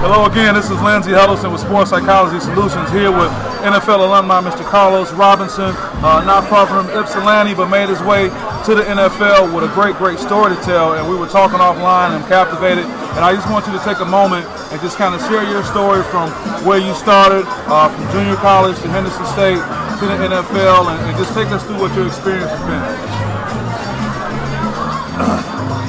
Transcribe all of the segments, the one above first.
Hello again, this is Lindsay with Sports Psychology Solutions here with NFL alumni Mr. Carlos Robinson, not far from Ypsilanti, but made his way to the NFL with a great story to tell. And we were talking offline and captivated. And I just want you to take a moment and just kind of share your story from where you started, from junior college to Henderson State to the NFL, and just take us through what your experience has been.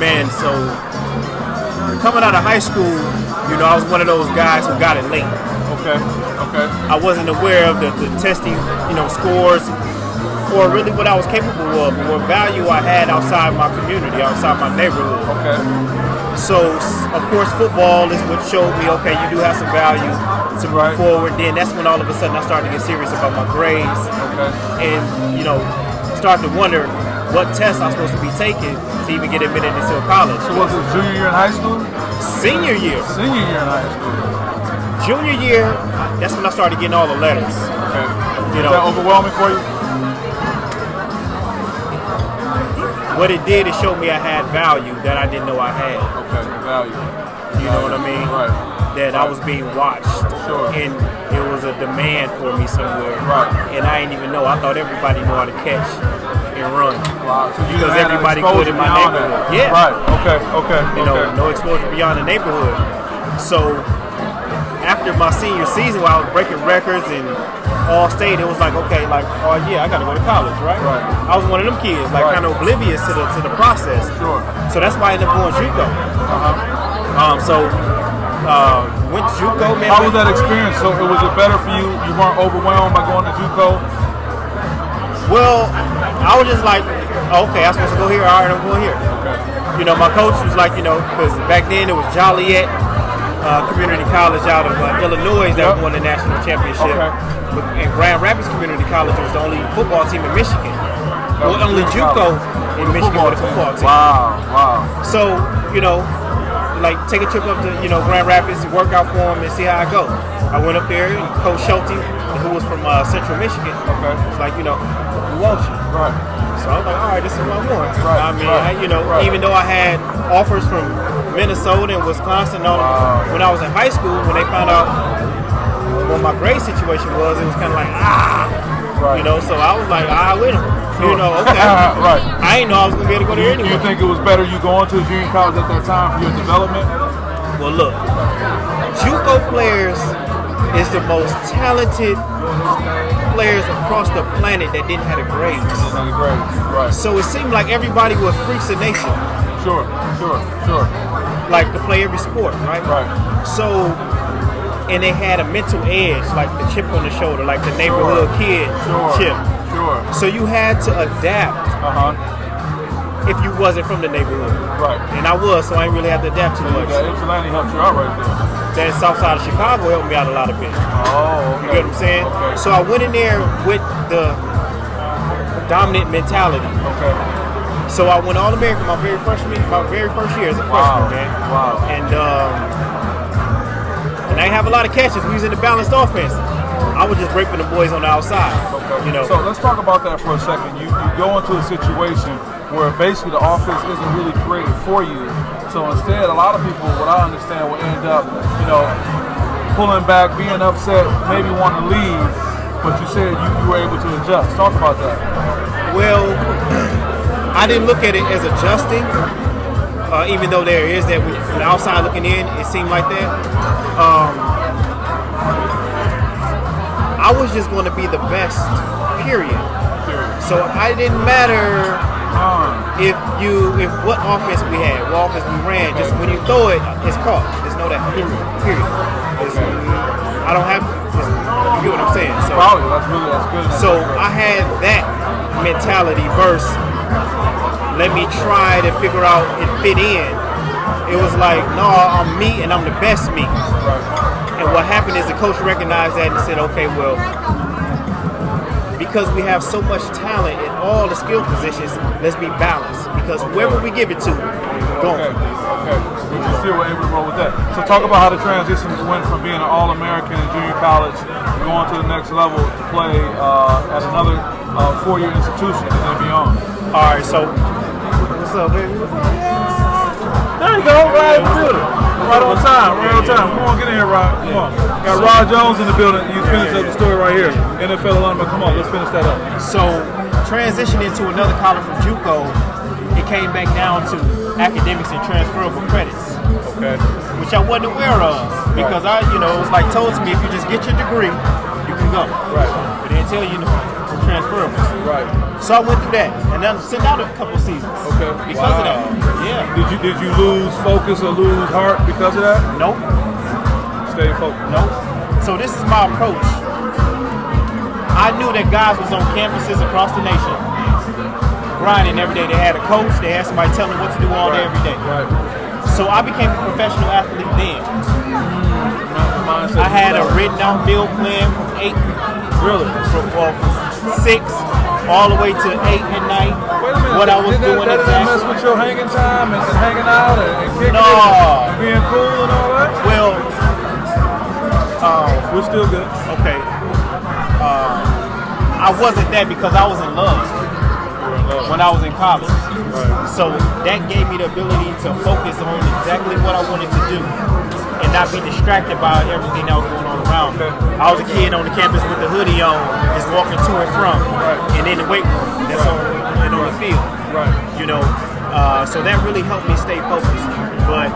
Man, so coming out of high school, I was one of those guys who got it late. Okay. I wasn't aware of the testing, scores, or really what I was capable of, or what value I had outside my community, outside my neighborhood. Okay. So, of course, football is what showed me, okay, you do have some value to move forward. Then that's when all of a sudden I started to get serious about my grades. Okay. And, started to wonder what tests I'm supposed to be taking to even get admitted into a college. So was it junior year in high school? Senior year. Senior year in high school. Junior year, that's when I started getting all the letters. Okay. Was that overwhelming for you? What it did, it showed me I had value that I didn't know I had. Okay, value. You know what I mean? Right. That I was being watched. Sure. And there was a demand for me somewhere. Right. And I didn't even know. I thought everybody knew how to catch and run. Wow. So you because everybody could in my neighborhood. That. Yeah. Right. Okay. No exposure beyond the neighborhood. So after my senior season, while I was breaking records and all state, it was like, okay, oh yeah, I got to go to college, right? Right. I was one of them kids, kind of oblivious to the process. Sure. So that's why I ended up going JUCO. Went to JUCO, man. How was that experience? So was it better for you? You weren't overwhelmed by going to JUCO? Well, I was just like, okay, I'm supposed to go here. All right, I'm going here. Okay. My coach was like, because back then it was Joliet Community College out of Illinois that won the national championship. Okay. And Grand Rapids Community College was the only football team in Michigan. Only JUCO in Michigan with a football team. Wow. So, take a trip up to, Grand Rapids and work out for them and see how I go. I went up there, and Coach Schulte, who was from Central Michigan, was like, we want you. Right. So I was like, all right, this is what I want. Right. I mean, even though I had offers from Minnesota and Wisconsin, when I was in high school, when they found out what my grade situation was, it was kind of like, Right. So I was like, with them. Sure. Okay. Right. I didn't know I was going to be able to go there anyway. Do you think it was better you going to junior college at that time for your development? Well, look, JUCO players is the most talented players across the planet that didn't have the grades. Right. So it seemed like everybody was freaks of nature. Sure. Like to play every sport, right? Right. So, and they had a mental edge, like the chip on the shoulder, like the neighborhood kid chip. Sure. So you had to adapt if you wasn't from the neighborhood. Right. And I was, so I didn't really have to adapt too much. Ypsilanti helped you out right there. That south side of Chicago helped me out a lot of bit. Oh, okay. You get what I'm saying? Okay. So I went in there with the dominant mentality. Okay. So I went All-American my very first year as a freshman, man. Wow. And I didn't have a lot of catches. We was in the balanced offense. I was just breaking the boys on the outside. Okay. So let's talk about that for a second. You go into a situation where basically the offense isn't really created for you. So instead, a lot of people, what I understand, will end up, pulling back, being upset, maybe wanting to leave. But you said you were able to adjust. Talk about that. Well, I didn't look at it as adjusting, even though there is that from the outside looking in, it seemed like that. I was just going to be the best, period. So it didn't matter if what offense we had, what offense we ran. Just when you throw it, it's caught. Just know that, period. I don't have. You get what I'm saying? So that's good. So I had that mentality versus let me try to figure out and fit in. It was like, no, I'm me and I'm the best me. And what happened is the coach recognized that and said, okay, well, because we have so much talent in all the skill positions, let's be balanced. Because whoever we give it to, go. Okay. We just still were able to roll with that. So talk about how the transition went from being an All-American in junior college, going to the next level to play at another four-year institution and then beyond. All right, so what's up, baby? There you go, right in the middle. Right on time, right on time. Come on, get in here, Rod. Come on. Got Rod Jones in the building. You finished up the story right here. NFL Alumni. Come on, let's finish that up. So, transitioning to another college from JUCO, it came back down to academics and transferable credits. Okay. Which I wasn't aware of because it was like told to me if you just get your degree, you can go. Right. But they didn't tell you for transferables. Right. So I went through that and then sent out a couple seasons. Okay. Because of that. Yeah. Did you lose focus or lose heart because of that? Nope. Stay focused. Nope. So this is my approach. I knew that guys was on campuses across the nation grinding every day. They had a coach, they had somebody telling them what to do all day, every day. Right. So I became a professional athlete then. I had a written out meal plan from 8, really? From 6 all the way to 8 at night. Wait a minute. What I was doing that exactly. mess with your hanging time and hanging out and kicking No. and being cool and all that? Well, we're still good. Okay. I wasn't that because I was in love when I was in college. Right. So that gave me the ability to focus on exactly what I wanted to do and not be distracted by everything that was going on around me. I was a kid on the campus with the hoodie on, just walking to and from, and in the weight room. That's on the field. Right. So that really helped me stay focused. But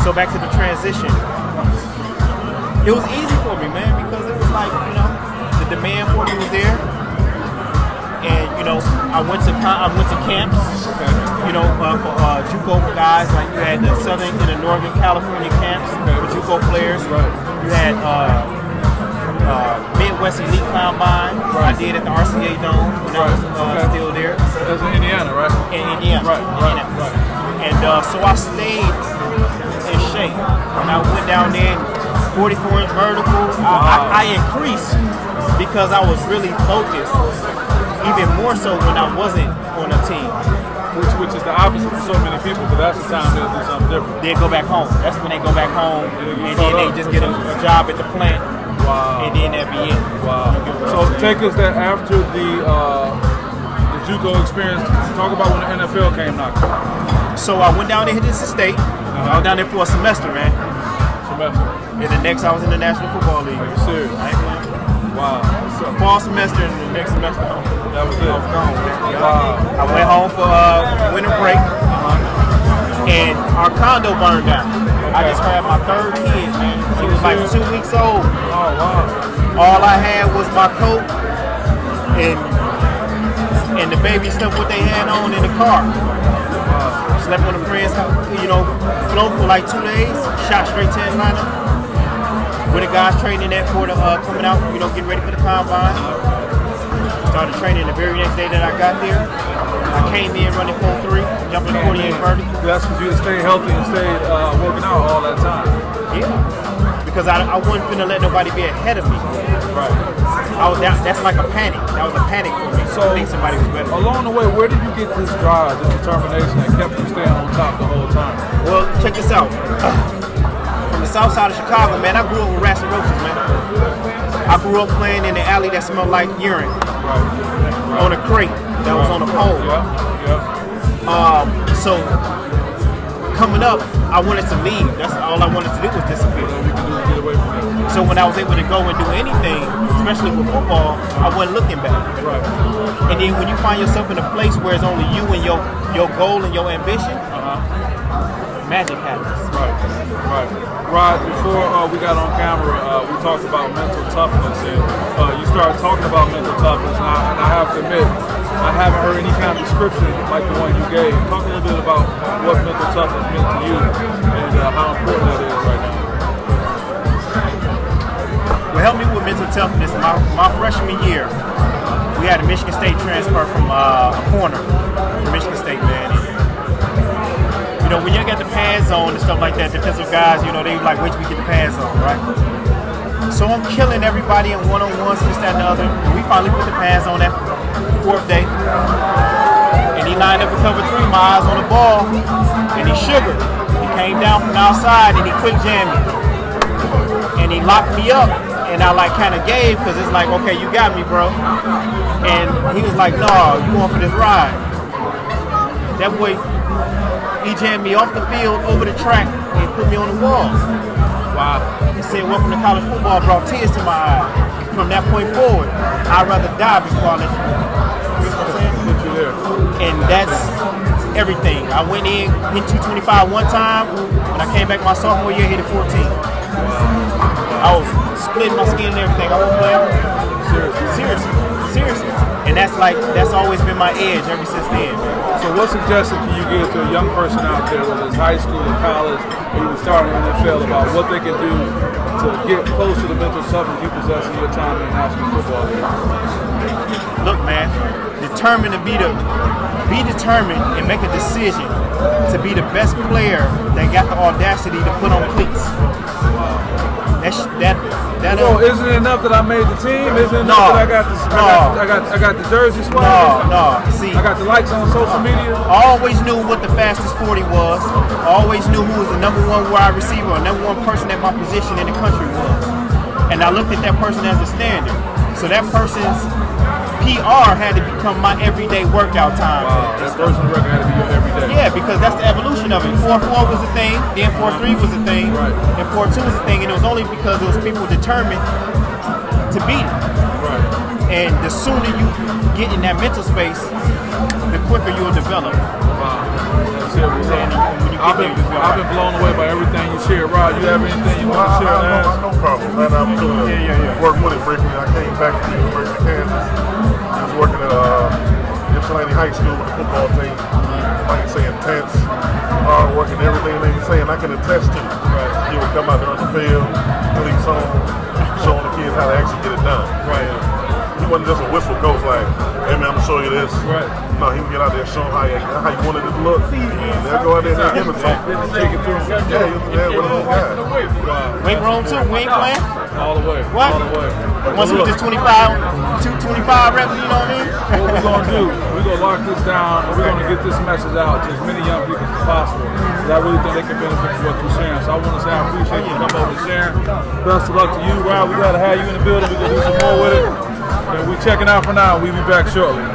so back to the transition. It was easy for me, man, because it was like, the demand for me was there. And, I went to camps, for JUCO guys, like you had the Southern and the Northern California camps for JUCO players. Right. You had Midwest Elite Combine, I did at the RCA Dome when I was still there. That's in Indiana, right? In Indiana. Right. And so I stayed in shape. When I went down there, 44-inch vertical, I increased because I was really focused, even more so when I wasn't on a team. Which is the opposite for so many people, but that's the time they'll do something different. They go back home. That's when they go back home, and then they just get a job at the plant, and then that'd be it. Wow. So take us there after the JUCO experience. Talk about when the NFL came knocking. So I went down there, hit this state. I was down there for a semester, man. And the next, I was in the National Football League. Are you serious? Wow. So fall semester and the next semester home. That was it. I was gone, man. Wow. I went home for winter break, and our condo burned down. I just had my third kid, man. She was like 2 weeks old. Oh, wow. All I had was my coat and the baby stuff what they had on in the car. Slept on a friend's house, flown for like 2 days, shot straight to Atlanta. With the guys training that for the coming out, getting ready for the combine. Started training the very next day that I got there. I came in running 4.3, jumping 48 vertical. That's because you stayed healthy and stayed working out all that time. Yeah, because I wasn't finna let nobody be ahead of me. Right. That's like a panic. That was a panic for me. So I think somebody was better. Along the way, where did you get this drive, this determination that kept you staying on top the whole time? Well, check this out. From the south side of Chicago, man, I grew up with rats and roaches, man. I grew up playing in the alley that smelled like urine. Right. On a crate that was on a pole. Yeah. So coming up, I wanted to leave. That's all I wanted to do was disappear. Get away from it. So when I was able to go and do anything, especially with football, I wasn't looking back. Right. And then when you find yourself in a place where it's only you and your goal and your ambition, magic happens. Right. Rod, before we got on camera, we talked about mental toughness, and you started talking about mental toughness, and I have to admit, I haven't heard any kind of description like the one you gave. Talk a little bit about what mental toughness meant to you and how important that is right now. What helped me with mental toughness, my freshman year, we had a Michigan State transfer from a corner from Michigan State, man. And, when you get the pads on and stuff like that, defensive guys, they like, wait till we get the pads on, right? So I'm killing everybody in one-on-ones, this, that, and the other. And we finally put the pads on that 4th day. And he lined up and covered 3 miles on the ball, and he sugared. He came down from the outside, and he quick jammed me. And he locked me up, and I kind of gave, because it's like, okay, you got me, bro. And he was like, no, you going for this ride. That boy He jammed me off the field over the track and put me on the walls. Wow. He said, "Welcome to college football," brought tears to my eyes. From that point forward, I'd rather die before I let you. You know what I'm saying? Put you there. And that's everything. I went in, hit 225 one time. When I came back my sophomore year, hit it 14. I was splitting my skin and everything. I was playing. Seriously. And that's always been my edge ever since then. So what suggestion can you give to a young person out there, whether it's high school or college, or even starting in the NFL, about what they can do to get close to the mental toughness you possess in your time in national football? Look, man, be determined and make a decision to be the best player that got the audacity to put on cleats. Isn't it enough that I made the team? Isn't it enough that I got the jersey swag? No. See, I got the likes on social media. I always knew what the fastest 40 was. I always knew who was the number one wide receiver or number one person at my position in the country was. And I looked at that person as a standard. So that person's PR had to become my everyday workout time. Wow, that person's record had to be your everyday. Yeah, because that's the evolution of it. 4-4 was a thing, then 4-3 was a thing, right. And 4-2 was a thing, and it was only because it was people determined to beat it. Right. And the sooner you get in that mental space, the quicker you'll develop. Wow. That's it. I've been blown away by everything you shared. Rod, you have anything you want to share? No problem. I had an opportunity to work with it briefly. I came back to the University of Kansas. I was working at Ypsilanti High School with the football team. Like I say, intense, hard working, everything they were saying I can attest to. Right. He would come out there on the field, lead song, showing the kids how to actually get it done. Right. He wasn't just a whistle coach like, "Hey man, I'm gonna show you this." Right. No, he would get out there and show them how you wanted it to look. And they'll go out there and give it to him. Take it through. Yeah, he was there with a little guy. Weight room too? We ain't playing? All the way. What? All the way. Once we just 225 reps, you know what I mean? What we're going to do, we're going to lock this down, and we're going to get this message out to as many young people as possible. Because I really think they can benefit from what you're sharing. So I want to say I appreciate you coming over and sharing. Best of luck to you, Ryan. We got to have you in the building. We're going to do some more with it. And we're checking out for now. We'll be back shortly.